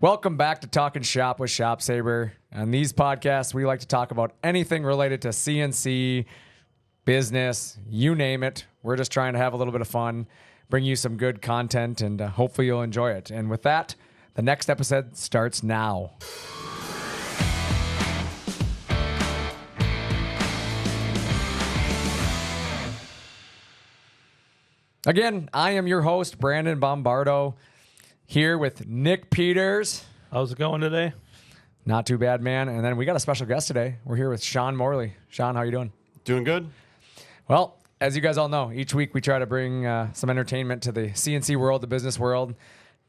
Welcome back to Talkin Shop with ShopSabre. On these podcasts, we like to talk about anything related to CNC, business, you name it. We're just trying to have a little bit of fun, bring you some good content, and hopefully you'll enjoy it. And with that, the next episode starts now. Again, I am your host, Brandon Bombardo, here with Nick Peters. How's it going today? Not too bad, man. And then we got a special guest today. We're here with Shawn Morley. Shawn, how you doing? Doing good. Well, as you guys all know, each week we try to bring some entertainment to the CNC world, the business world.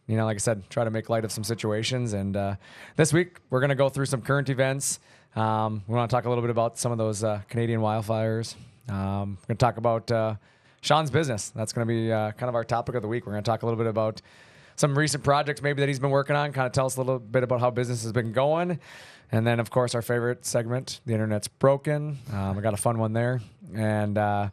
You know, like I said, try to make light of some situations. And this week we're going to go through some current events. We want to talk a little bit about some of those Canadian wildfires. We're going to talk about Shawn's business. That's going to be kind of our topic of the week. We're going to talk a little bit about some recent projects maybe that he's been working on, kind of tell us a little bit about how business has been going. And then, of course, our favorite segment, The Internet's Broken. We got a fun one there. And then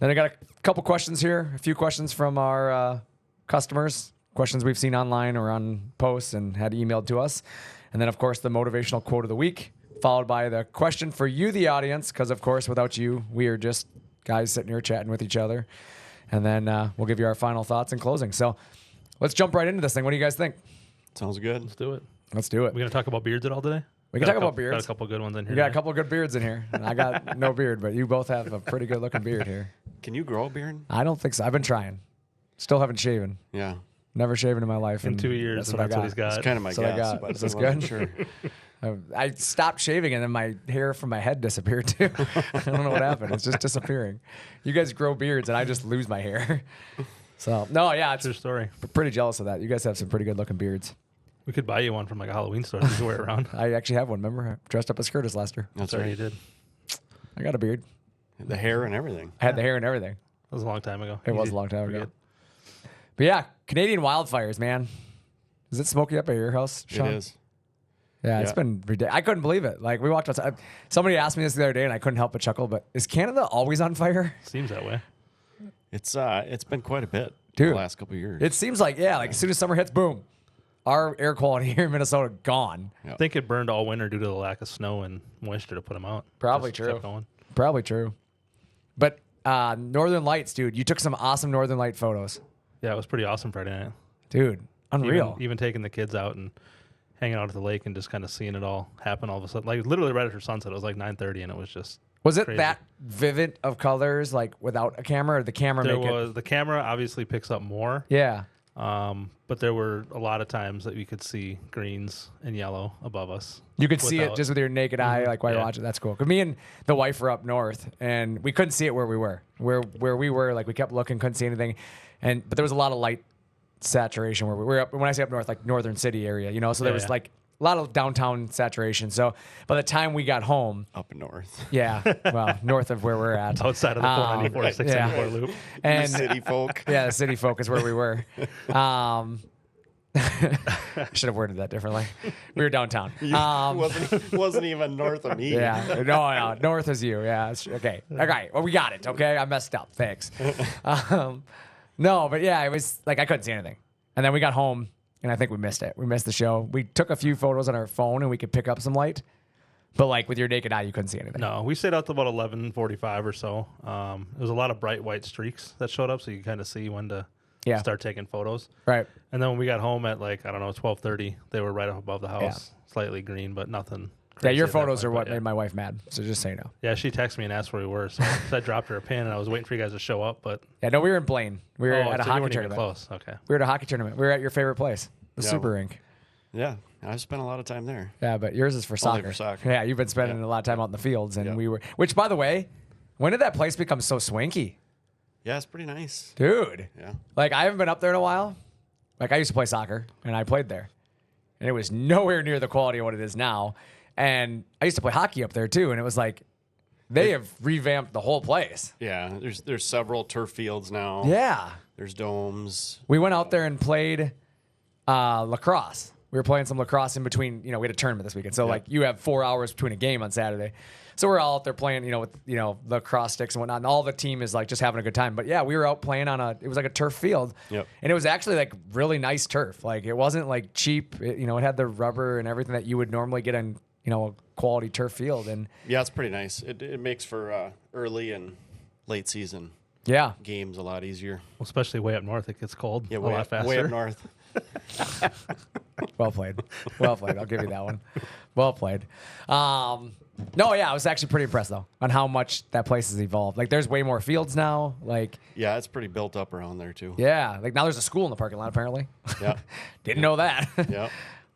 I got a couple questions here, a few questions from our customers, questions we've seen online or on posts and had emailed to us. And then, of course, the motivational quote of the week, followed by the question for you, the audience, because, of course, without you, we are just guys sitting here chatting with each other. And then we'll give you our final thoughts and closing. So let's jump right into this thing. What do you guys think? Sounds good. Let's do it. Let's do it. We going to talk about beards at all today? We can talk about beards. Got a couple good ones in here. You got a couple of good beards in here. And I got no beard, but you both have a pretty good looking beard here. Can you grow a beard? I don't think so. I've been trying. Still haven't shaven. Yeah. Never shaven in my life. In 2 years, that's what he's got. It's kind of my That's what I guess. got. But Is this I wasn't good? Sure. I stopped shaving and then my hair from my head disappeared too. I don't know what happened. It's just disappearing. You guys grow beards and I just lose my hair. So, no, yeah, it's True story. pretty jealous of that. You guys have some pretty good looking beards. We could buy you one from like a Halloween store. You can wear it around. I actually have one. Remember? I dressed up as Curtis last year. That's Sorry, right. you did. I got a beard. The hair and everything. I had the hair and everything. That was a long time ago. It was a long time ago. But yeah, Canadian wildfires, man. Is it smoky up at your house, Shawn? It is. Yeah, it's been ridiculous. I couldn't believe it. Like, we walked outside. Somebody asked me this the other day, and I couldn't help but chuckle, but is Canada always on fire? Seems that way. It's been quite a bit Dude, the last couple of years. It seems like, yeah, like as soon as summer hits, boom. Our air quality here in Minnesota, gone. I think it burned all winter due to the lack of snow and moisture to put them out. Probably Just true. kept going. Probably true. But Northern Lights, dude, you took some awesome Northern Light photos. Yeah, it was pretty awesome Friday night. Dude, unreal. Even taking the kids out and hanging out at the lake and just kind of seeing it all happen all of a sudden. Like literally right after sunset, it was like 9:30 and it was just Was it crazy. that vivid of colors, like without a camera, or the camera There make it? was the camera obviously picks up more. Yeah. But there were a lot of times that you could see greens and yellow above us. You could see it without- just with your naked eye, like while you're Yeah. watching. That's cool. 'Cause me and the wife were up north, and we couldn't see it where we were. Where we were, like we kept looking, couldn't see anything, but there was a lot of light saturation where we were up. When I say up north, like northern city area, you know. So there was like a lot of downtown saturation. So by the time we got home, up north. yeah, well, north of where we're at, outside of the 494 right, 694 loop. and City folk. yeah, the city folk is where we were. Should have worded that differently. We were downtown. wasn't even north of me. Yeah, no, north is you. Yeah, okay. Well, we got it. Okay, I messed up. Thanks. No, but yeah, it was like I couldn't see anything, and then we got home, and I think we missed it. We missed the show. We took a few photos on our phone, and we could pick up some light, but like with your naked eye, you couldn't see anything. No, we stayed out to about 11:45 or so. There was a lot of bright white streaks that showed up, so you could kind of see when to start taking photos. Right. And then when we got home at 12:30, they were right up above the house, slightly green, but nothing. Yeah, your crazy at that photos point, are what but made my wife mad. So just so you know. Yeah, she texted me and asked where we were, so I dropped her a pin, and I was waiting for you guys to show up. But Yeah, no, we were in Blaine. We were at a so you hockey weren't even tournament. close. Okay. We were at a hockey tournament. We were at your favorite place, the Yeah. Super Rink. Yeah. I've spent a lot of time there. Yeah, but yours is for soccer. Only for soccer. Yeah, you've been spending a lot of time out in the fields, and Yeah. we were. Which, by the way, when did that place become so swanky, Yeah, it's pretty nice. dude? Yeah. Like I haven't been up there in a while. Like I used to play soccer, and I played there, and it was nowhere near the quality of what it is now. And I used to play hockey up there too, and it was like they have revamped the whole place. Yeah. There's several turf fields now. Yeah, There's domes. we went out there and played lacrosse. We were playing some lacrosse in between. We had a tournament this weekend. So, like, you have 4 hours between a game on Saturday. So we're all out there playing, with, the lacrosse sticks and whatnot. And all the team is, like, just having a good time. But, yeah, we were out playing it was like a turf field. Yep. And it was actually, like, really nice turf. Like, it wasn't, like, cheap. It had the rubber and everything that you would normally get in, a quality turf field. And yeah, it's pretty nice. It makes for early and late season games a lot easier. Well, especially way up north, it gets cold a lot faster. Way up north. Well played. Well played. I'll give you that one. Well played. No, yeah, I was actually pretty impressed, though, on how much that place has evolved. Like, there's way more fields now. Like, yeah, it's pretty built up around there, too. Yeah. Like, now there's a school in the parking lot, apparently. Yeah. Didn't know that. Yeah.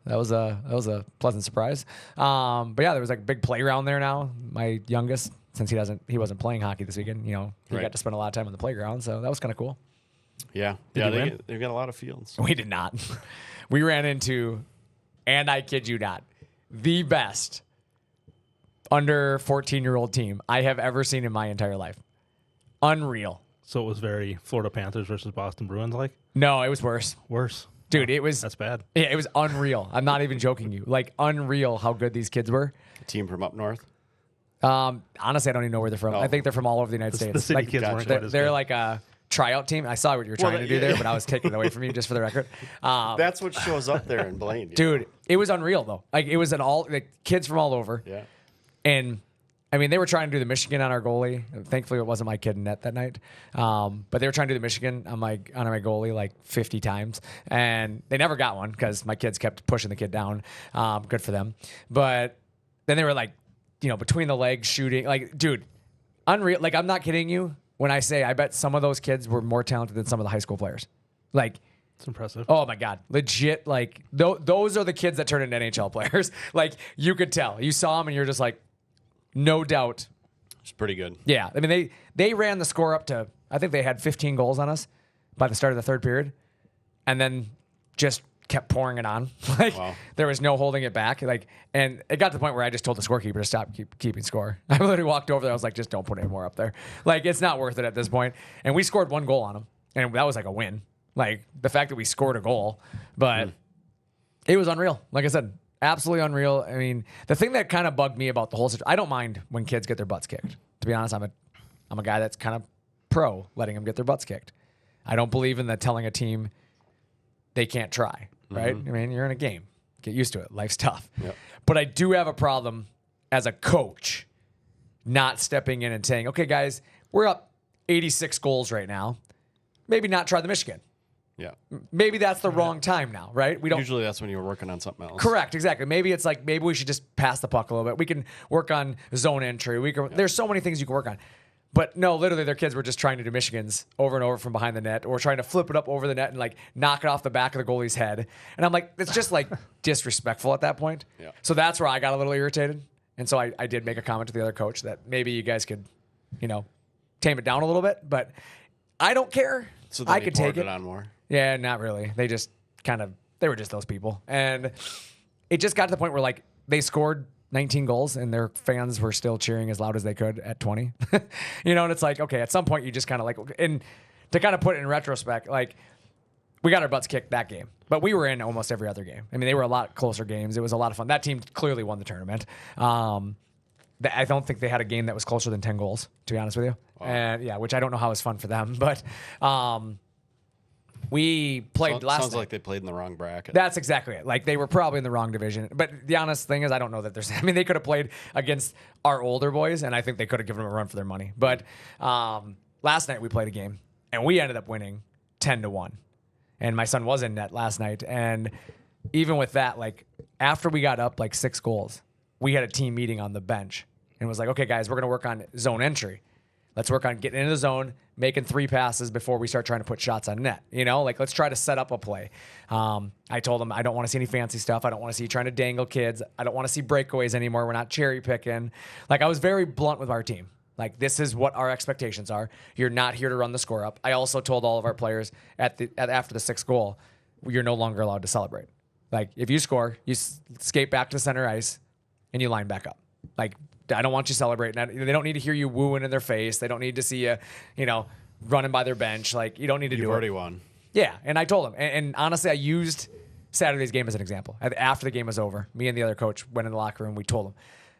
That was a pleasant surprise. But yeah, there was like a big playground there now. My youngest, since he wasn't playing hockey this weekend, he got to spend a lot of time on the playground, so that was kind of cool. Yeah. They've got a lot of fields. We did not. We ran into, and I kid you not, the best under 14-year-old team I have ever seen in my entire life. Unreal. So it was very Florida Panthers versus Boston Bruins like? No, it was worse. Worse. Dude, it was... That's bad. Yeah, it was unreal. I'm not even joking you. Like, unreal how good these kids were. A team from up north? Honestly, I don't even know where they're from. Oh. I think they're from all over the United States. The city kids weren't quite as they're good. like a tryout team. I saw what you were trying to do there, but I was taking it away from you just for the record. That's what shows up there in Blaine. Dude, it was unreal, though. Like, it was kids from all over. Yeah. And... I mean, they were trying to do the Michigan on our goalie. Thankfully, it wasn't my kid in net that night. But they were trying to do the Michigan on my goalie like 50 times. And they never got one because my kids kept pushing the kid down. Good for them. But then they were like, between the legs shooting. Like, dude, unreal. Like, I'm not kidding you when I say I bet some of those kids were more talented than some of the high school players. Like, it's impressive. Oh, my God. Legit, like, those are the kids that turn into NHL players. Like, you could tell. You saw them and you're just like, no doubt. It's pretty good. Yeah. I mean, they ran the score up to, I think they had 15 goals on us by the start of the third period. And then just kept pouring it on. Like, wow. There was no holding it back. Like, and it got to the point where I just told the scorekeeper to stop keeping score. I literally walked over there. I was like, just don't put any more up there. Like, it's not worth it at this point. And we scored one goal on them. And that was like a win. Like, the fact that we scored a goal. But it was unreal. Like I said, absolutely unreal. I mean, the thing that kind of bugged me about the whole situation, I don't mind when kids get their butts kicked. To be honest, I'm a guy that's kind of pro letting them get their butts kicked. I don't believe in telling a team they can't try, right? I mean, you're in a game. Get used to it. Life's tough. Yep. But I do have a problem as a coach not stepping in and saying, okay, guys, we're up 86 goals right now. Maybe not try the Michigan. Yeah. Maybe that's the wrong time now, right? We don't. Usually that's when you're working on something else. Correct, exactly. Maybe it's like, maybe we should just pass the puck a little bit. We can work on zone entry. There's so many things you can work on. But no, literally their kids were just trying to do Michigans over and over from behind the net, or trying to flip it up over the net and like knock it off the back of the goalie's head. And I'm like, it's just like disrespectful at that point. Yeah. So that's where I got a little irritated. And so I did make a comment to the other coach that maybe you guys could, tame it down a little bit. But I don't care. So I could take it on more. Yeah, not really. They just they were just those people. And it just got to the point where like they scored 19 goals and their fans were still cheering as loud as they could at 20. And it's like, okay, at some point you just kind of like, and to kind of put it in retrospect, like we got our butts kicked that game, but we were in almost every other game. I mean, they were a lot closer games. It was a lot of fun. That team clearly won the tournament. I don't think they had a game that was closer than 10 goals, to be honest with you. Wow. And yeah, which I don't know how was fun for them, but, we played last Sounds night. like they played in the wrong bracket. That's exactly it. Like, they were probably in the wrong division. But the honest thing is, I don't know that there's... I mean, they could have played against our older boys, and I think they could have given them a run for their money. But last night we played a game, and we ended up winning 10-1. And my son was in net last night. And even with that, like, after we got up, like, 6 goals, we had a team meeting on the bench. And it was like, okay, guys, we're going to work on zone entry. Let's work on getting into the zone, making 3 passes before we start trying to put shots on net. Like, let's try to set up a play. I told them I don't want to see any fancy stuff. I don't want to see you trying to dangle kids. I don't want to see breakaways anymore. We're not cherry picking. Like, I was very blunt with our team. Like, this is what our expectations are. You're not here to run the score up. I also told all of our players after the 6th goal, you're no longer allowed to celebrate. Like, if you score, you skate back to center ice and you line back up. Like, I don't want you celebrating. They don't need to hear you wooing in their face. They don't need to see you, running by their bench. Like, you don't need to do it. You've already won. Yeah, and I told them. And honestly, I used Saturday's game as an example. After the game was over, me and the other coach went in the locker room. We told them,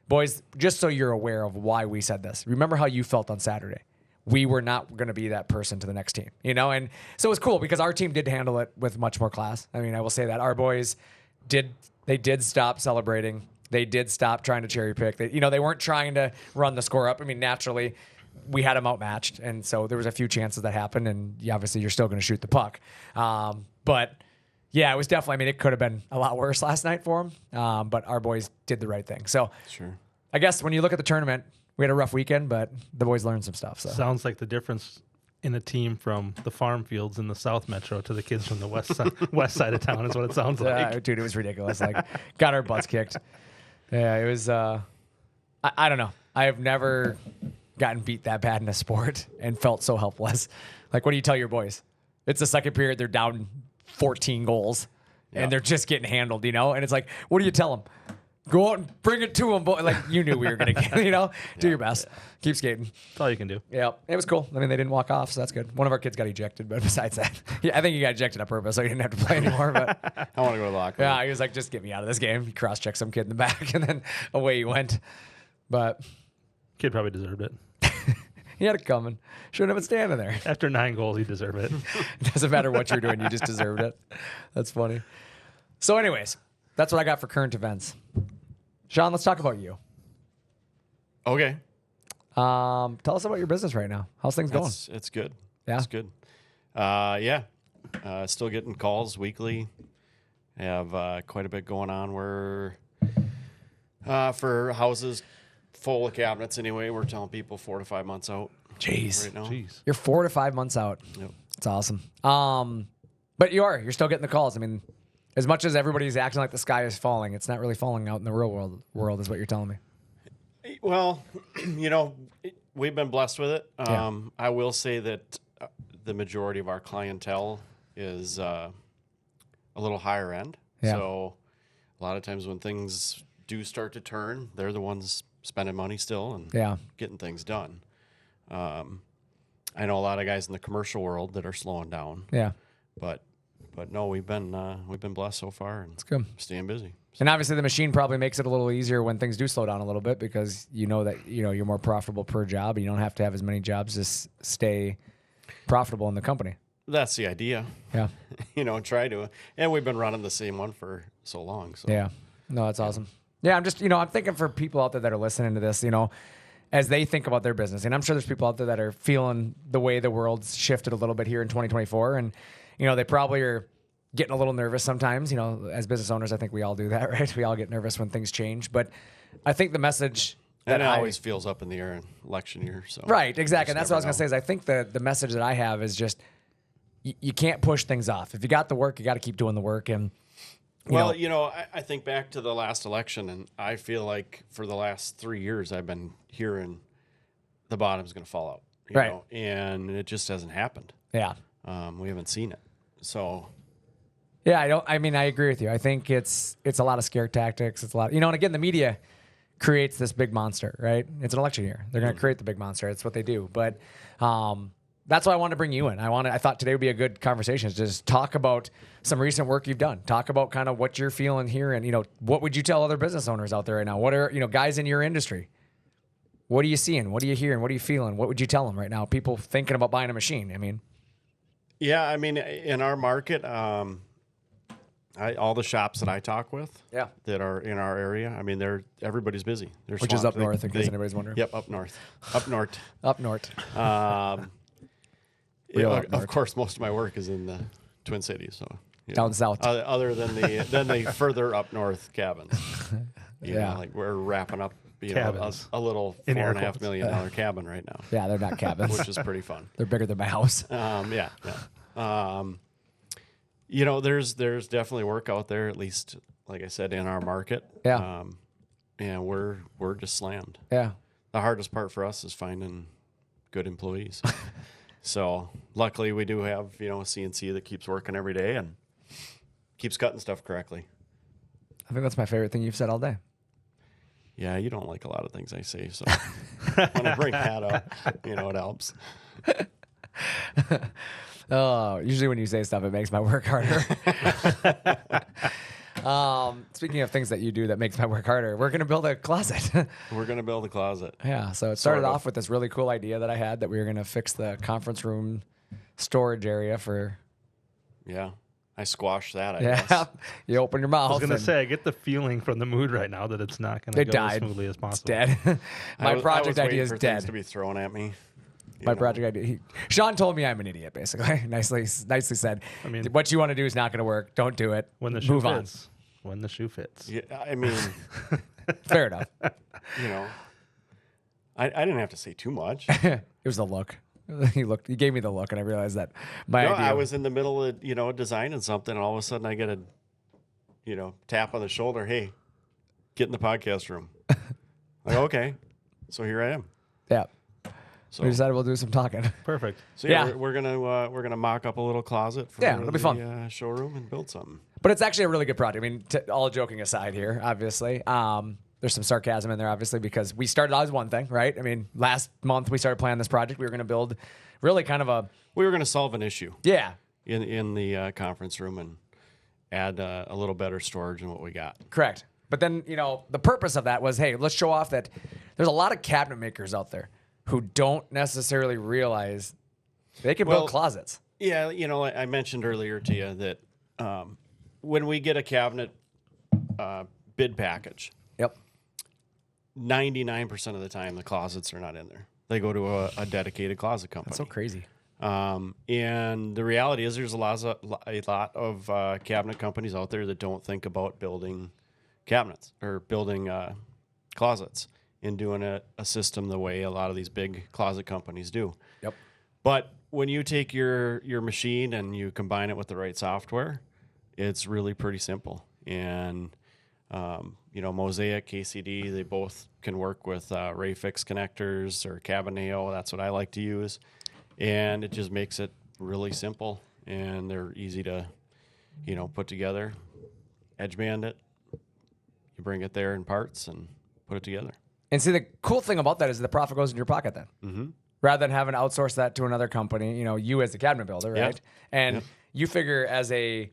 boys, just so you're aware of why we said this, remember how you felt on Saturday. We were not going to be that person to the next team, And so it was cool because our team did handle it with much more class. I mean, I will say that our boys did stop celebrating. They did stop trying to cherry pick. They weren't trying to run the score up. I mean, naturally, we had them outmatched, and so there was a few chances that happened, and obviously you're still going to shoot the puck. But yeah, it was definitely, I mean, it could have been a lot worse last night for them, but our boys did the right thing. So sure. I guess when you look at the tournament, we had a rough weekend, but the boys learned some stuff. So sounds like the difference in a team from the farm fields in the South Metro to the kids from the west side of town is what it sounds like. Dude, it was ridiculous. Like, got our butts kicked. Yeah, it was, I don't know. I have never gotten beat that bad in a sport and felt so helpless. Like, what do you tell your boys? It's the second period. They're down 14 goals, and they're just getting handled, And it's like, what do you tell them? Go out and bring it to them. Like, you knew we were going to get, do your best. Keep skating. That's all you can do. Yeah, it was cool. I mean, they didn't walk off, so that's good. One of our kids got ejected, but besides that, I think he got ejected on purpose, so he didn't have to play anymore. But I want to go to the locker room. Yeah, he was like, just get me out of this game. He cross-checked some kid in the back, and then away he went. But kid probably deserved it. He had it coming. Shouldn't have been standing there. After 9 goals, he deserved it. It doesn't matter what you're doing. You just deserved it. That's funny. So anyways, that's what I got for current events. Shawn, let's talk about you. Okay. Tell us about your business right now. How's things going? It's good. Yeah? It's good. Still getting calls weekly. I have quite a bit going on. We're for houses full of cabinets anyway. We're telling people 4 to 5 months out. Jeez. Right now. Jeez. You're 4 to 5 months out. Yep. That's awesome. But you're still getting the calls. I mean, as much as everybody's acting like the sky is falling, it's not really falling out in the real world is what you're telling me. Well, we've been blessed with it. I will say that the majority of our clientele is a little higher end. Yeah. So a lot of times when things do start to turn, they're the ones spending money still and getting things done. I know a lot of guys in the commercial world that are slowing down. Yeah. But no, we've been blessed so far, and it's good. Staying busy. And obviously, the machine probably makes it a little easier when things do slow down a little bit because that you're more profitable per job. And you don't have to have as many jobs to stay profitable in the company. That's the idea. Yeah. Try to, and we've been running the same one for so long. So yeah, no, that's awesome. Yeah, I'm just I'm thinking for people out there that are listening to this, as they think about their business, and I'm sure there's people out there that are feeling the way the world's shifted a little bit here in 2024, and they probably are getting a little nervous sometimes. As business owners, I think we all do that, right? We all get nervous when things change. But I think the message that always feels up in the air in election year. So right, exactly. And that's what I was going to say is I think the message that I have is just you can't push things off. If you got the work, you got to keep doing the work. And I think back to the last election, and I feel like for the last 3 years I've been hearing the bottom's going to fall out, right? And it just hasn't happened. Yeah, we haven't seen it. So, yeah, I agree with you. I think it's a lot of scare tactics. It's a lot, and again, the media creates this big monster, right? It's an election year. They're going to create the big monster. It's what they do. But that's why I wanted to bring you in. I thought today would be a good conversation. Is just talk about some recent work you've done. Talk about kind of what you're feeling here, and what would you tell other business owners out there right now? What are guys in your industry? What are you seeing? What are you hearing? What are you feeling? What would you tell them right now? People thinking about buying a machine. Yeah, in our market, all the shops that I talk with, that are in our area, everybody's busy. Which is up north, in case anybody's wondering. Yep, up north. Up north. Up north. Of course, most of my work is in the Twin Cities, so down south. Other than the further up north cabins, like we're wrapping up a little $4.5 million cabin right now. Yeah, they're not cabins, which is pretty fun. They're bigger than my house. Yeah. There's definitely work out there, at least like I said, in our market. Yeah. And we're just slammed. Yeah. The hardest part for us is finding good employees. So luckily we do have, a CNC that keeps working every day and keeps cutting stuff correctly. I think that's my favorite thing you've said all day. Yeah, you don't like a lot of things I say, so when I bring that up, it helps. Oh, usually when you say stuff, it makes my work harder. Speaking of things that you do that makes my work harder, we're going to build a closet. We're going to build a closet. Yeah. So it started off with this really cool idea that I had that we were going to fix the conference room storage area for. Yeah. I squashed that, I guess. You open your mouth. I was going to say, I get the feeling from the mood right now that it's not going to go as smoothly as possible. It's dead. My project idea is for dead. Things to be thrown at me. My project idea. Sean told me I'm an idiot, basically. Nicely said. I mean, what you want to do is not going to work. Don't do it. When the shoe fits. When the shoe fits. Yeah, I mean, fair enough. I didn't have to say too much. It was the look. He gave me the look, and I realized that idea. I was in the middle of designing something, and all of a sudden I get a tap on the shoulder. Hey, get in the podcast room. Like, okay, so here I am. Yeah. So we decided we'll do some talking. Perfect. So we're gonna mock up a little closet for it'll be fun. Showroom and build something. But it's actually a really good project. I mean, all joking aside here, obviously. There's some sarcasm in there, obviously, because we started out as one thing, right? I mean, last month we started planning this project. We were going to build really kind of we were going to solve an issue. Yeah. In the conference room and add a little better storage than what we got. Correct. But then, the purpose of that was, hey, let's show off that there's a lot of cabinet makers out there who don't necessarily realize they can build closets. Yeah, I mentioned earlier to you that when we get a cabinet bid package, 99% of the time, the closets are not in there. They go to a dedicated closet company. That's so crazy. And the reality is there's a lot of cabinet companies out there that don't think about building cabinets or building closets and doing a system the way a lot of these big closet companies do. Yep. But when you take your machine and you combine it with the right software, it's really pretty simple. And Mosaic, KCD, they both can work with Rayfix connectors or Cabineo. That's what I like to use. And it just makes it really simple. And they're easy to, put together. Edge band it. You bring it there in parts and put it together. And see, the cool thing about that is the profit goes in your pocket then. Mm-hmm. Rather than having to outsource that to another company, you as the cabinet builder, right? Yeah. And you figure as a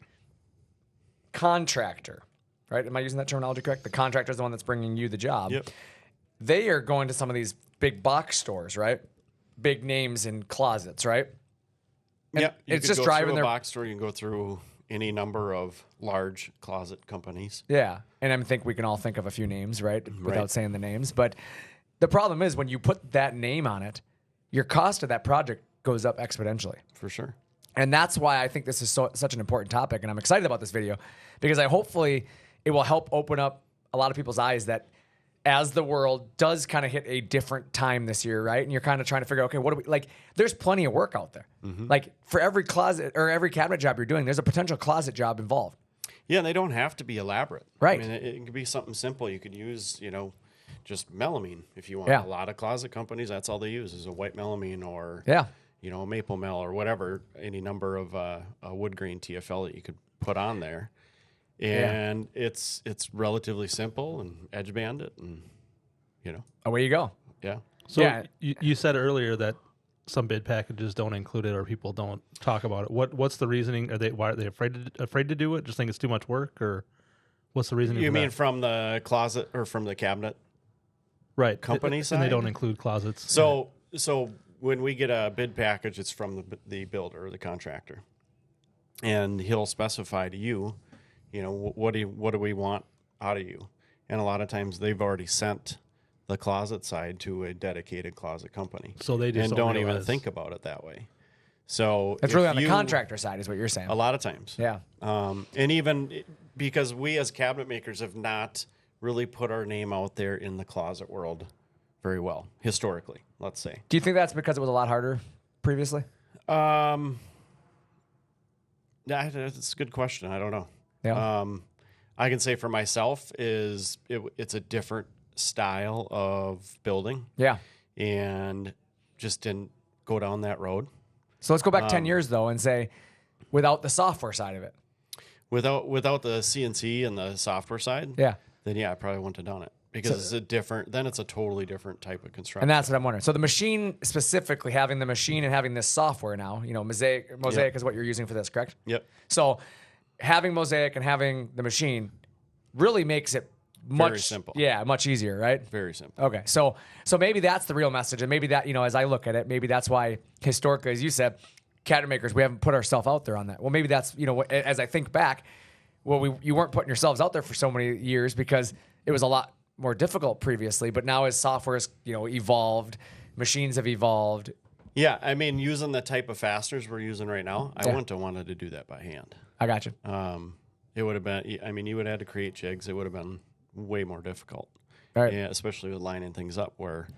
contractor, right? Am I using that terminology correct? The contractor is the one that's bringing you the job. Yep. They are going to some of these big box stores, right? Big names in closets, right? Yeah. It's just driving their box store. You can go through any number of large closet companies. Yeah. And I think we can all think of a few names, right? Without saying the names. But the problem is when you put that name on it, your cost of that project goes up exponentially. For sure. And that's why I think this is such an important topic. And I'm excited about this video because hopefully it will help open up a lot of people's eyes that as the world does kind of hit a different time this year, right? And you're kind of trying to figure, okay, what do we like? There's plenty of work out there. Mm-hmm. Like for every closet or every cabinet job you're doing, there's a potential closet job involved. Yeah, and they don't have to be elaborate. Right. I mean, it could be something simple. You could use, just melamine if you want. Yeah. A lot of closet companies, that's all they use is a white melamine or, a maple mel or whatever, any number of a wood grain TFL that you could put on there. And it's relatively simple and edge band it and, away you go. Yeah. So you said earlier that some bid packages don't include it or people don't talk about it. What's the reasoning? Why are they afraid to do it? Just think it's too much work, or what's the reasoning? You mean from the closet or from the cabinet? Right. Company side? And they don't include closets. So when we get a bid package, it's from the builder or the contractor. And he'll specify to you, what do we want out of you? And a lot of times they've already sent the closet side to a dedicated closet company. So they just don't even think about it that way. So it's really on the contractor side is what you're saying. A lot of times. Yeah. And even because we as cabinet makers have not really put our name out there in the closet world very well, historically, let's say. Do you think that's because it was a lot harder previously? That's a good question. I don't know. Yeah. I can say for myself it's a different style of building. Yeah. And just didn't go down that road. So let's go back 10 years though and say without the software side of it. Without the CNC and the software side. Yeah. Then I probably wouldn't have done it Because it's a totally different type of construction. And that's what I'm wondering. So the machine specifically, having the machine and having this software now, Mosaic is what you're using for this, correct? Yep. So having Mosaic and having the machine really makes it very simple. Yeah, much easier, right? Very simple. Okay. So maybe that's the real message. And maybe that, as I look at it, maybe that's why historically, as you said, cabinet makers, we haven't put ourselves out there on that. Well, maybe that's, as I think back, you weren't putting yourselves out there for so many years because it was a lot more difficult previously, but now as software has evolved, machines have evolved. Yeah, I mean, using the type of fasteners we're using right now, I wouldn't have wanted to do that by hand. I got you. It would have been. I mean, you would have had to create jigs. It would have been way more difficult, right? Yeah, especially with lining things up. Where,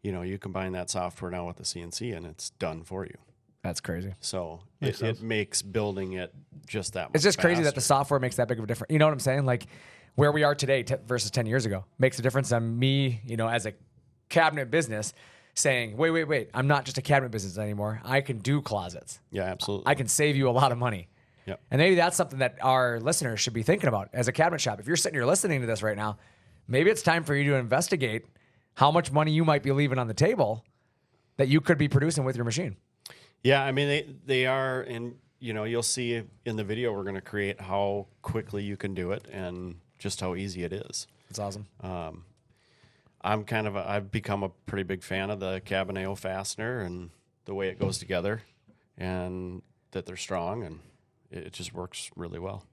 you combine that software now with the CNC, and it's done for you. That's crazy. So it makes building it just that much. It's just faster. crazy that the software makes that big of a difference. You know what I'm saying? Like, where we are today versus 10 years ago makes a difference on me, as a cabinet business saying, wait, I'm not just a cabinet business anymore. I can do closets. Yeah, absolutely. I can save you a lot of money. Yep. And maybe that's something that our listeners should be thinking about as a cabinet shop. If you're sitting here listening to this right now, maybe it's time for you to investigate how much money you might be leaving on the table that you could be producing with your machine. Yeah, I mean, they are, and, you'll see in the video we're going to create how quickly you can do it and just how easy it is. It's awesome. I've become a pretty big fan of the Cabineo fastener and the way it goes together and that they're strong and it just works really well.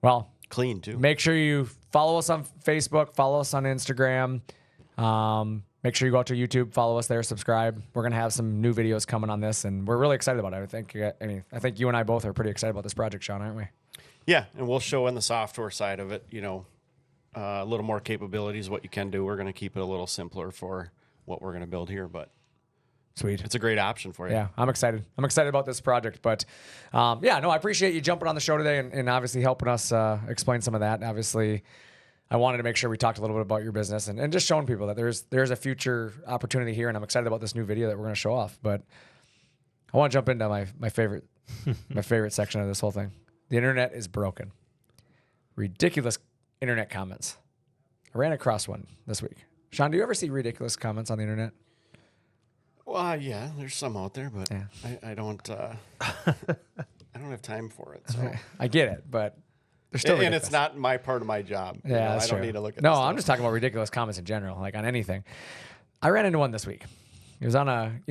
Well, clean too. Make sure you follow us on Facebook, follow us on Instagram. Make sure you go out to YouTube, follow us there, subscribe. We're going to have some new videos coming on this and we're really excited about it. I think you and I both are pretty excited about this project, Shawn, aren't we? Yeah, and we'll show in the software side of it, a little more capabilities, what you can do. We're going to keep it a little simpler for what we're going to build here, but sweet. It's a great option for you. Yeah, I'm excited. I'm excited about this project, but I appreciate you jumping on the show today and obviously helping us explain some of that. Obviously, I wanted to make sure we talked a little bit about your business and just showing people that there's a future opportunity here, and I'm excited about this new video that we're going to show off. But I want to jump into my favorite my favorite section of this whole thing. The internet is broken. Ridiculous internet comments. I ran across one this week. Shawn, do you ever see ridiculous comments on the internet? Well, yeah, there's some out there, but yeah. I don't have time for it. So I get it, but they're still ridiculous. And it's not my part of my job. Yeah, I don't need to look at. No, I'm just talking about ridiculous comments in general, like on anything. I ran into one this week. It was on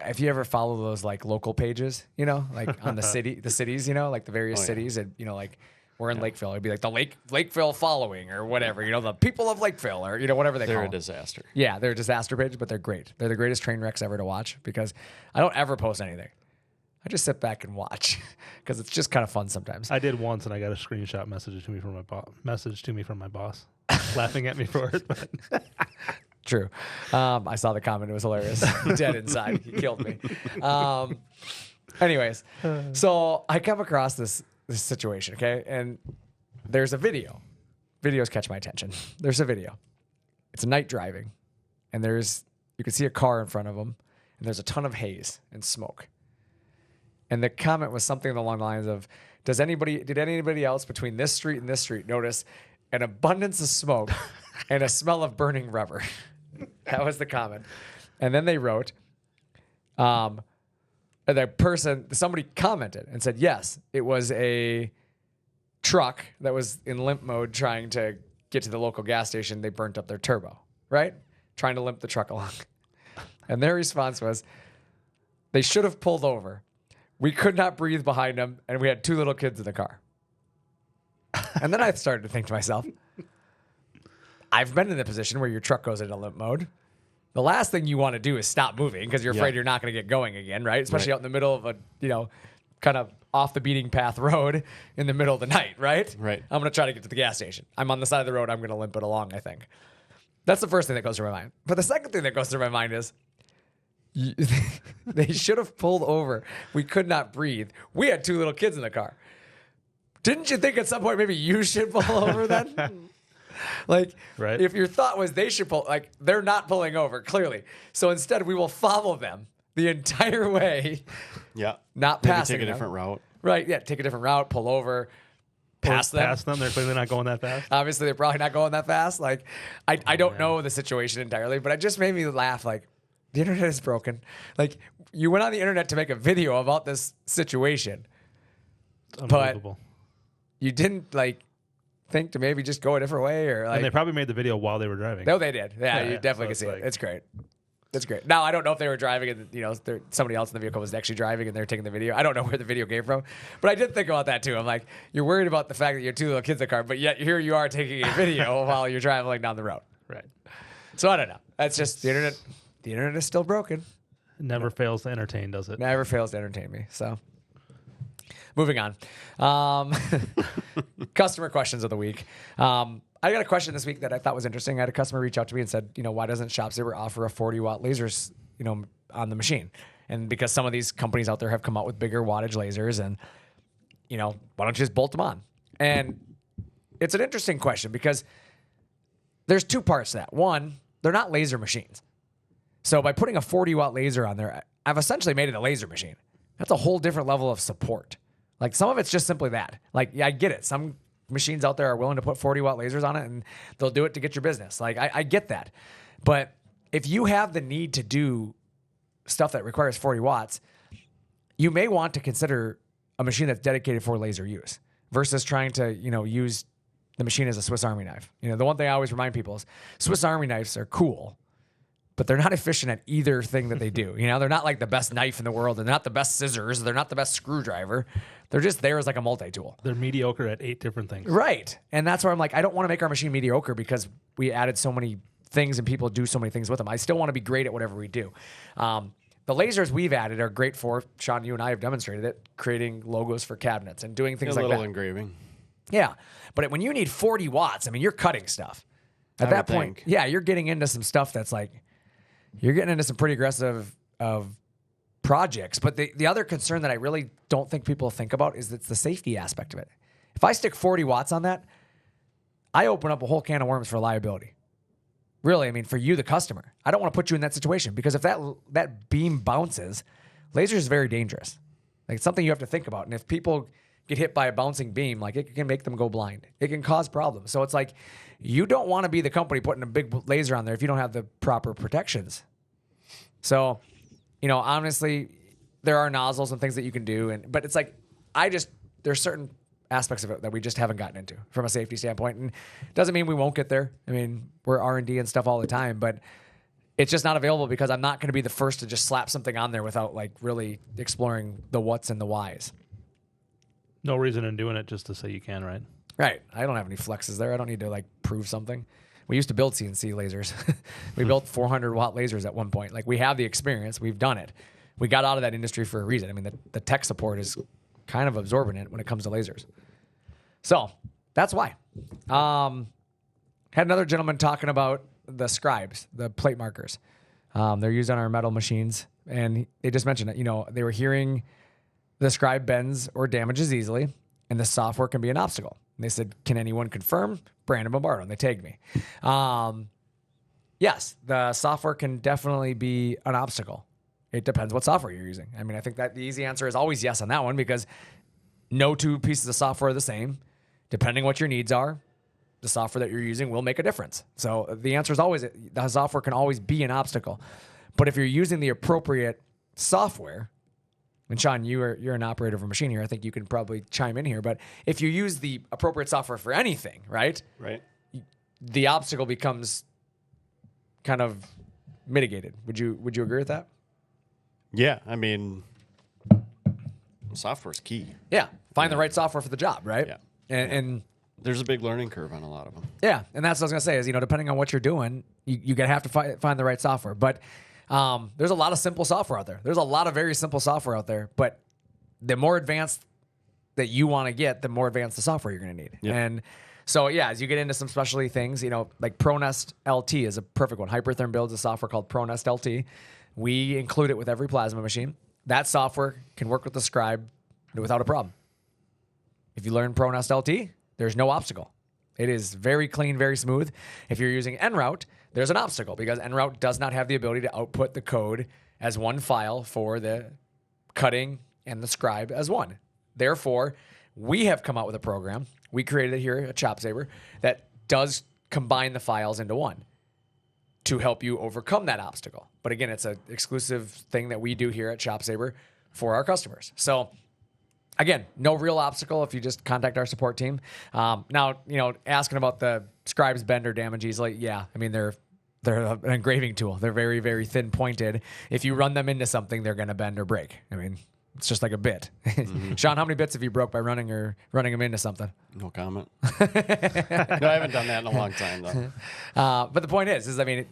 if you ever follow those like local pages, like on the cities, like the various cities, and like we're in Lakeville, it'd be like the Lakeville following or whatever, the people of Lakeville or whatever they're call a disaster. Yeah, they're a disaster page, but they're great. They're the greatest train wrecks ever to watch because I don't ever post anything. I just sit back and watch because it's just kind of fun sometimes. I did once, and I got a screenshot message to me from my boss, laughing at me for it. But. True. I saw the comment. It was hilarious. Dead inside. He killed me. Anyways, so I come across this situation, okay? And there's a video. Videos catch my attention. There's a video. It's night driving, and you can see a car in front of them, and there's a ton of haze and smoke. And the comment was something along the lines of, did anybody else between this street and this street notice an abundance of smoke and a smell of burning rubber? That was the comment. And then they wrote, somebody commented and said, yes, it was a truck that was in limp mode trying to get to the local gas station. They burnt up their turbo, right? Trying to limp the truck along. And their response was, they should have pulled over. We could not breathe behind them, and we had 2 little kids in the car. And then I started to think to myself, I've been in the position where your truck goes into limp mode. The last thing you want to do is stop moving because you're afraid you're not going to get going again, right? Especially out in the middle of a, kind of off the beating path road in the middle of the night, right? Right. I'm going to try to get to the gas station. I'm on the side of the road. I'm going to limp it along, I think. That's the first thing that goes through my mind. But the second thing that goes through my mind is, they should have pulled over. We could not breathe. We had 2 little kids in the car. Didn't you think at some point maybe you should pull over then? If your thought was they should pull, they're not pulling over, clearly. So instead, we will follow them the entire way. Yeah. Not Maybe passing take a them. different route. Right, yeah, take a different route, pull over. past them. They're clearly not going that fast. Obviously, they're probably not going that fast. Like, I don't know the situation entirely, but it just made me laugh. Like, the internet is broken. Like, you went on the internet to make a video about this situation, but you didn't like think to maybe just go a different way, or like. And they probably made the video while they were driving. No, they did. Yeah, you definitely can see it. It's great. It's great. Now, I don't know if they were driving and, somebody else in the vehicle was actually driving and they're taking the video. I don't know where the video came from, but I did think about that too. I'm like, you're worried about the fact that you have two little kids in the car, but yet here you are taking a video while you're traveling down the road. Right. So I don't know. That's just the internet. The internet is still broken. It never fails to entertain, does it? Never fails to entertain me. So moving on. Customer questions of the week. I got a question this week that I thought was interesting. I had a customer reach out to me and said, why doesn't ShopSabre offer a 40-watt lasers, on the machine? And because some of these companies out there have come out with bigger wattage lasers and, why don't you just bolt them on? And it's an interesting question because there's two parts to that. One, they're not laser machines. So by putting a 40-watt laser on there, I've essentially made it a laser machine. That's a whole different level of support. Like, some of it's just simply that. Like, yeah, I get it. Some machines out there are willing to put 40-watt lasers on it, and they'll do it to get your business. Like, I get that. But if you have the need to do stuff that requires 40 watts, you may want to consider a machine that's dedicated for laser use versus trying to, use the machine as a Swiss Army knife. The one thing I always remind people is Swiss Army knives are cool, but they're not efficient at either thing that they do. They're not like the best knife in the world. They're not the best scissors. They're not the best screwdriver. They're just there as like a multi-tool. They're mediocre at 8 different things. Right. And that's where I'm like, I don't want to make our machine mediocre because we added so many things and people do so many things with them. I still want to be great at whatever we do. The lasers we've added are great for, Shawn, you and I have demonstrated it, creating logos for cabinets and doing things like that. A little engraving. Yeah. But when you need 40 watts, you're cutting stuff. At that point, you're getting into some stuff that's like, you're getting into some pretty aggressive projects. But the other concern that I really don't think people think about is it's the safety aspect of it. If I stick 40 watts on that, I open up a whole can of worms for liability. Really, for you, the customer. I don't want to put you in that situation because if that beam bounces, laser is very dangerous. Like, it's something you have to think about. And if people get hit by a bouncing beam, like, it can make them go blind. It can cause problems. So it's like, you don't want to be the company putting a big laser on there if you don't have the proper protections. So, honestly, there are nozzles and things that you can do. But it's like, there's certain aspects of it that we just haven't gotten into from a safety standpoint. And it doesn't mean we won't get there. We're R&D and stuff all the time, but it's just not available because I'm not going to be the first to just slap something on there without like really exploring the what's and the whys. No reason in doing it just to say you can, right? Right. I don't have any flexes there. I don't need to like prove something. We used to build CNC lasers. We built 400-watt lasers at one point. Like, we have the experience. We've done it. We got out of that industry for a reason. The tech support is kind of absorbent it when it comes to lasers. So that's why. Had another gentleman talking about the scribes, the plate markers. They're used on our metal machines. And they just mentioned that, they were hearing the scribe bends or damages easily, and the software can be an obstacle. And they said, can anyone confirm? Brandon Bombardo. And they tagged me. Yes, the software can definitely be an obstacle. It depends what software you're using. I think that the easy answer is always yes on that one because no two pieces of software are the same. Depending what your needs are, the software that you're using will make a difference. So the answer is always, the software can always be an obstacle. But if you're using the appropriate software, and Shawn, you're an operator of a machine here. I think you can probably chime in here. But if you use the appropriate software for anything, right? Right. The obstacle becomes kind of mitigated. Would you agree with that? Yeah, software's key. Yeah, find the right software for the job, right? Yeah. And there's a big learning curve on a lot of them. Yeah, and that's what I was going to say is, depending on what you're doing, you got to have to find the right software. But there's a lot of simple software out there. There's a lot of very simple software out there, but the more advanced that you want to get, the more advanced the software you're going to need. Yep. And so, as you get into some specialty things, like ProNest LT is a perfect one. Hypertherm builds a software called ProNest LT. We include it with every plasma machine. That software can work with the scribe without a problem. If you learn ProNest LT, there's no obstacle. It is very clean, very smooth. If you're using EnRoute, there's an obstacle because EnRoute does not have the ability to output the code as one file for the cutting and the scribe as one. Therefore, we have come out with a program. We created it here at ShopSabre that does combine the files into one to help you overcome that obstacle. But again, it's an exclusive thing that we do here at ShopSabre for our customers. So again, no real obstacle if you just contact our support team. Now, asking about the scribes bend or damage easily. Yeah, I mean, they're an engraving tool. They're very, very thin pointed. If you run them into something, they're going to bend or break. I mean, it's just like a bit. Mm-hmm. Sean, how many bits have you broke by running them into something? No comment. No, I haven't done that in a long time, though. But the point is I mean,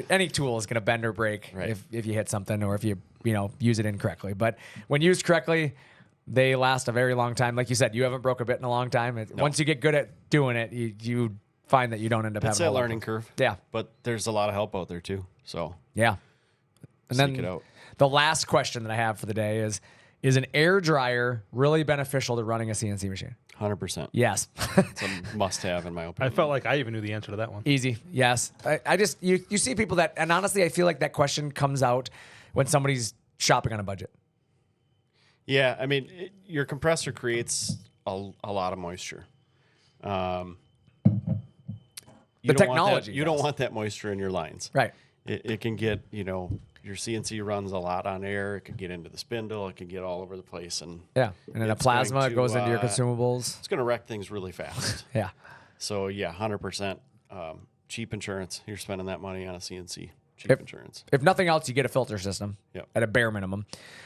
any tool is going to bend or break if you hit something or if you use it incorrectly. But when used correctly, they last a very long time. Like you said, you haven't broke a bit in a long time. No. Once you get good at doing it, you find that you don't end up having a learning curve. Yeah. But there's a lot of help out there, too. So, yeah. And seek it out. The last question that I have for the day is an air dryer really beneficial to running a CNC machine? 100%. Yes. It's a must-have in my opinion. I felt like I even knew the answer to that one. Easy. Yes. I just, you see people that, and honestly, I feel like that question comes out when somebody's shopping on a budget. Yeah. I mean, your compressor creates a lot of moisture. The technology. You don't want that moisture in your lines. Right. It can get, your CNC runs a lot on air. It could get into the spindle. It can get all over the place. And then a plasma goes into your consumables. It's going to wreck things really fast. Yeah. So, 100% cheap insurance. You're spending that money on a CNC. Cheap insurance. If nothing else, you get a filter system at a bare minimum.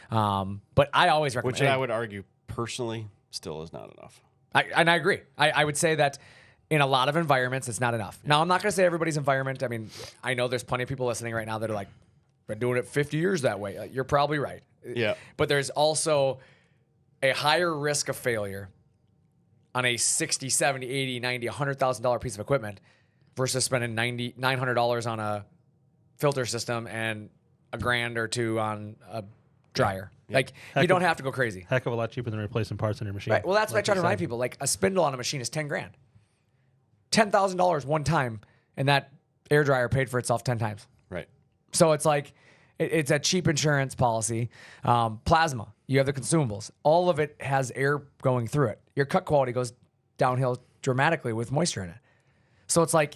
But I always recommend... Which I would argue, personally, still is not enough. I agree. I would say that in a lot of environments, it's not enough. Now, I'm not going to say everybody's environment. I mean, I know there's plenty of people listening right now that are like, been doing it 50 years that way. You're probably right. Yeah. But there's also a higher risk of failure on a $60, $70, $80, $90, $100,000 piece of equipment versus spending $900 on a filter system and $1,000 or $2,000 on a dryer. Yeah. Like, you don't have to go crazy. Heck of a lot cheaper than replacing parts in your machine. Right. Well, that's what I try to remind people. Like, a spindle on a machine is $10,000. $10,000 one time, and that air dryer paid for itself 10 times. Right. So it's like, it's a cheap insurance policy. Plasma, you have the consumables. All of it has air going through it. Your cut quality goes downhill dramatically with moisture in it. So it's like,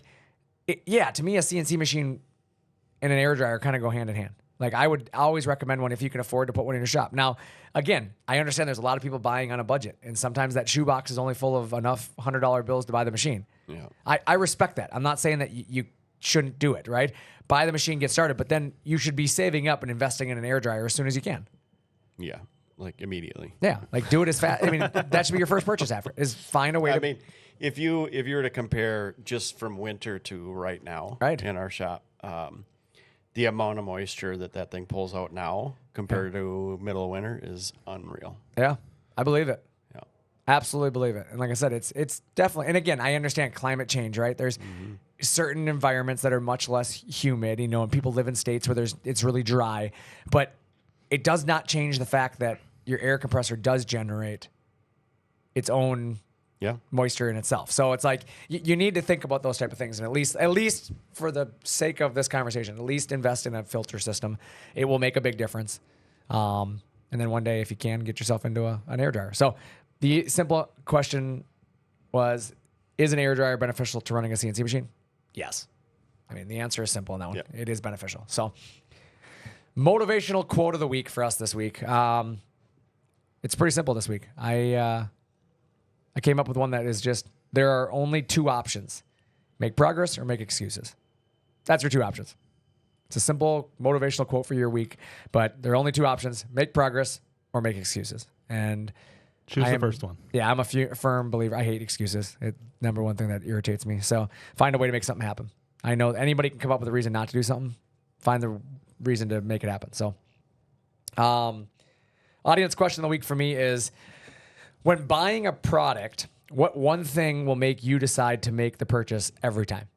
to me, a CNC machine and an air dryer kind of go hand in hand. Like, I would always recommend one if you can afford to put one in your shop. Now, again, I understand there's a lot of people buying on a budget, and sometimes that shoebox is only full of enough $100 bills to buy the machine. Yeah. I respect that. I'm not saying that you shouldn't do it, right? Buy the machine, get started, but then you should be saving up and investing in an air dryer as soon as you can. Yeah, like immediately. Yeah, like do it as fast. I mean, that should be your first purchase after. Is find a way. I mean, if you were to compare just from winter to right now, in our shop, the amount of moisture that thing pulls out now compared to middle of winter is unreal. Yeah, I believe it. Yeah, absolutely believe it. And like I said, it's definitely. And again, I understand climate change, right? There's certain environments that are much less humid, and people live in states where it's really dry, but it does not change the fact that your air compressor does generate its own moisture in itself. So it's like you need to think about those type of things, and at least for the sake of this conversation, at least invest in a filter system. It will make a big difference. And then one day, if you can, get yourself into an air dryer. So the simple question was, is an air dryer beneficial to running a CNC machine? Yes. I mean, the answer is simple on that one. Yep. It is beneficial. So, motivational quote of the week for us this week. It's pretty simple this week. I came up with one that is just, there are only two options. Make progress or make excuses. That's your two options. It's a simple motivational quote for your week, but there are only two options. Make progress or make excuses. And choose the first one. Yeah, I'm a firm believer. I hate excuses. It's number one thing that irritates me. So find a way to make something happen. I know anybody can come up with a reason not to do something. Find the reason to make it happen. So, audience question of the week for me is, when buying a product, what one thing will make you decide to make the purchase every time?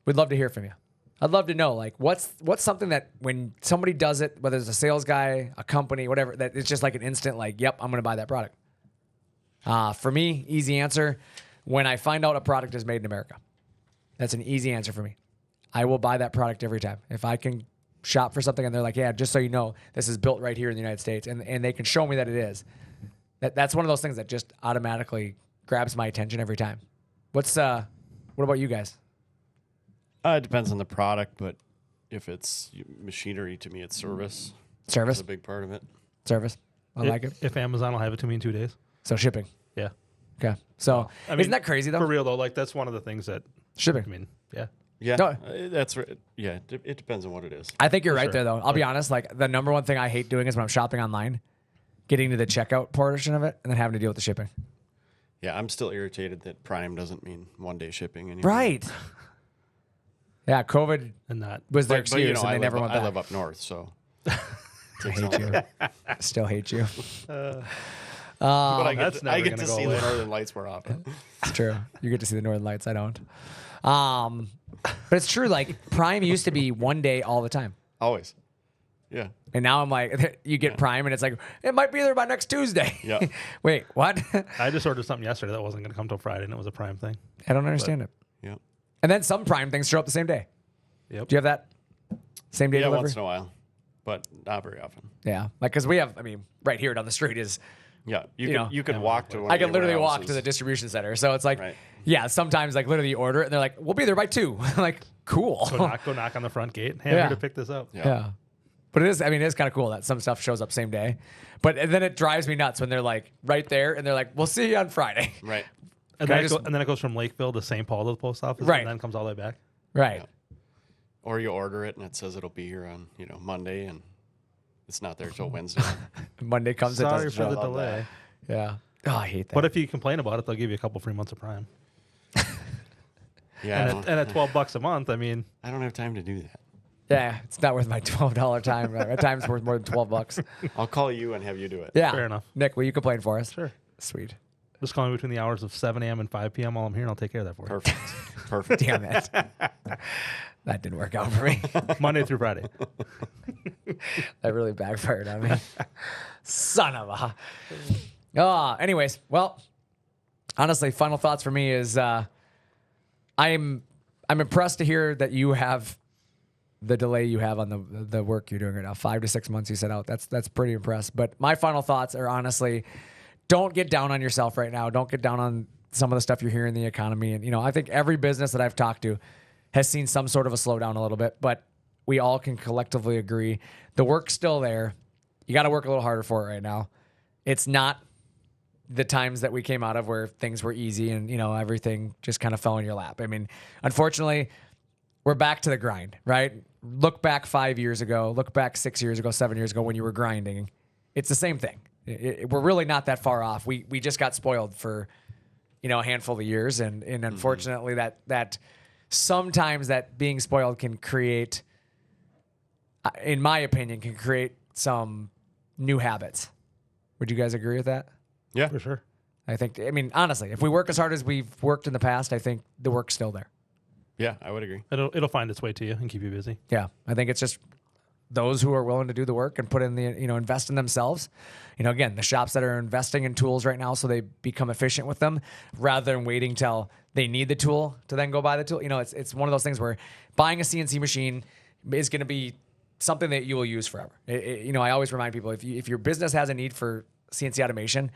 We'd love to hear from you. I'd love to know, like, what's something that when somebody does it, whether it's a sales guy, a company, whatever, that it's just like an instant, like, yep, I'm going to buy that product. For me, easy answer, when I find out a product is made in America. That's an easy answer for me. I will buy that product every time. If I can shop for something and they're like, yeah, just so you know, this is built right here in the United States, and they can show me that it is, That's one of those things that just automatically grabs my attention every time. What about you guys? It depends on the product, but if it's machinery, to me, it's service. Service? That's a big part of it. Service. I like it. If Amazon will have it to me in 2 days. So shipping. Yeah. Okay. So isn't that crazy though? For real though, like that's one of the things that shipping. I mean, yeah. Yeah. No. That's right. Yeah. It depends on what it is. I think you're right there though. I'll be honest. Like the number one thing I hate doing is when I'm shopping online, getting to the checkout portion of it and then having to deal with the shipping. Yeah. I'm still irritated that Prime doesn't mean 1 day shipping anymore. Right. Yeah. COVID And that was their excuse and they never went back. I live up north, so. I hate you. Still hate you. But I that's get never to gonna go see away. the northern lights more often. It's true. You get to see the northern lights. I don't. But it's true. Like Prime used to be 1 day all the time. Always. Yeah. And now I'm like, you get Prime and it's like, it might be there by next Tuesday. Yeah. Wait, what? I just ordered something yesterday that wasn't going to come till Friday, and it was a Prime thing. I don't understand it. Yeah. And then some Prime things show up the same day. Yep. Do you have that same day Yeah, delivery? once in a while, but not very often. Yeah, like because we have. I mean, right here down the street is. Yeah, You know. you could walk to one. I of can the literally walk to warehouses. the distribution center, so it's like, Right. yeah. Sometimes like literally you order it and they're like, "We'll be there by 2." Like, cool. Go knock on the front gate. Hey, I'm Yeah. here to pick this up. Yeah. But it is. I mean, it is kind of cool that some stuff shows up same day. But then it drives me nuts when they're like right there and they're like, "We'll see you on Friday." Right. And Can I then, just- and then it goes from Lakeville to St. Paul to the post office, Right. and then comes all the way back. Right. Yeah. Or you order it and it says it'll be here on Monday and it's not there till Wednesday. Monday comes. It Sorry doesn't for show the up. delay. Yeah. Oh, I hate that. But if you complain about it, they'll give you a couple free months of Prime. Yeah. And at $12 a month, I mean, I don't have time to do that. Yeah, it's not worth my $12 time. My time's worth more than $12. I'll call you and have you do it. Yeah. Fair enough. Nick, will you complain for us? Sure. Sweet. just call me between the hours of 7 a.m. and 5 p.m. while I'm here, and I'll take care of that for you. Perfect. Perfect. Damn it. That didn't work out for me. Monday through Friday. That really backfired on me. Son of a. Anyways, well, honestly, final thoughts for me is I'm impressed to hear that you have the delay you have on the work you're doing right now. 5 to 6 months you set out. That's pretty impressed. But my final thoughts are honestly, don't get down on yourself right now. Don't get down on some of the stuff you're hearing in the economy. And, I think every business that I've talked to has seen some sort of a slowdown a little bit, but we all can collectively agree the work's still there. You got to work a little harder for it right now. It's not the times that we came out of where things were easy and, everything just kind of fell in your lap. I mean, unfortunately, we're back to the grind, right? Look back 5 years ago, look back 6 years ago, 7 years ago when you were grinding. It's the same thing. We're really not that far off. We just got spoiled for, a handful of years. And unfortunately that sometimes that being spoiled can create, in my opinion, can create some new habits. Would you guys agree with that? Yeah, For sure. I mean, honestly, if we work as hard as we've worked in the past, I think the work's still there. Yeah, I would agree. It'll find its way to you and keep you busy. Yeah. I think it's just those who are willing to do the work and put in the, invest in themselves. Again, the shops that are investing in tools right now so they become efficient with them rather than waiting till they need the tool to then go buy the tool. It's one of those things where buying a CNC machine is going to be something that you will use forever. I always remind people if your business has a need for CNC automation,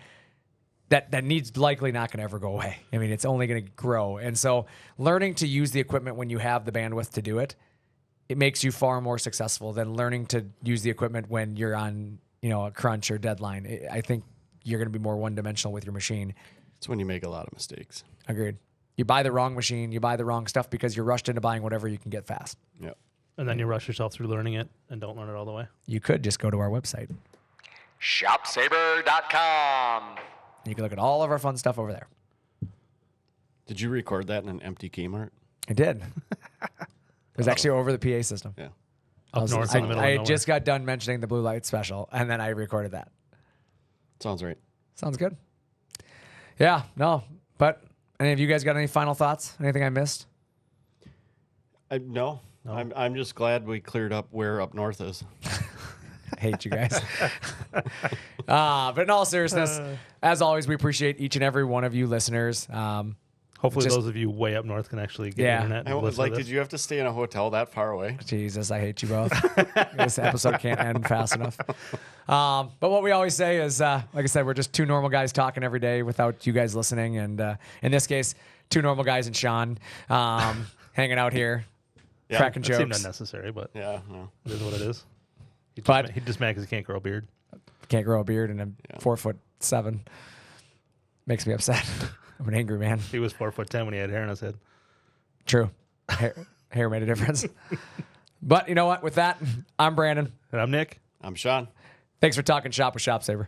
that need's likely not going to ever go away. I mean, it's only going to grow. And so learning to use the equipment when you have the bandwidth to do it, it makes you far more successful than learning to use the equipment when you're on, a crunch or deadline. I think you're going to be more one-dimensional with your machine. It's when you make a lot of mistakes. Agreed. You buy the wrong machine, you buy the wrong stuff because you're rushed into buying whatever you can get fast. Yep. And then you rush yourself through learning it and don't learn it all the way. You could just go to our website, ShopSabre.com. You can look at all of our fun stuff over there. Did you record that in an empty Kmart? I did. It was actually over the PA system. Yeah. Up north in the middle of I nowhere. just got done mentioning the blue light special, and then I recorded that. Sounds right. Sounds good. Yeah, no. But any of you guys got any final thoughts? Anything I missed? No. I'm just glad we cleared up where up north is. I hate you guys. But in all seriousness, as always, we appreciate each and every one of you listeners. Hopefully, those of you way up north can actually get internet. I was like, did you have to stay in a hotel that far away? Jesus, I hate you both. This episode can't end fast enough. But what we always say is, like I said, we're just two normal guys talking every day without you guys listening. And in this case, two normal guys and Shawn hanging out here, cracking jokes. Seemed unnecessary, but yeah, no. It is what it is. He's just mad because he can't grow a beard. Can't grow a beard and I'm 4'7". Makes me upset. I'm an angry man. He was 4'10" when he had hair on his head. True. Hair made a difference. But you know what? With that, I'm Brandon. And I'm Nick. I'm Shawn. Thanks for talking shop with ShopSabre.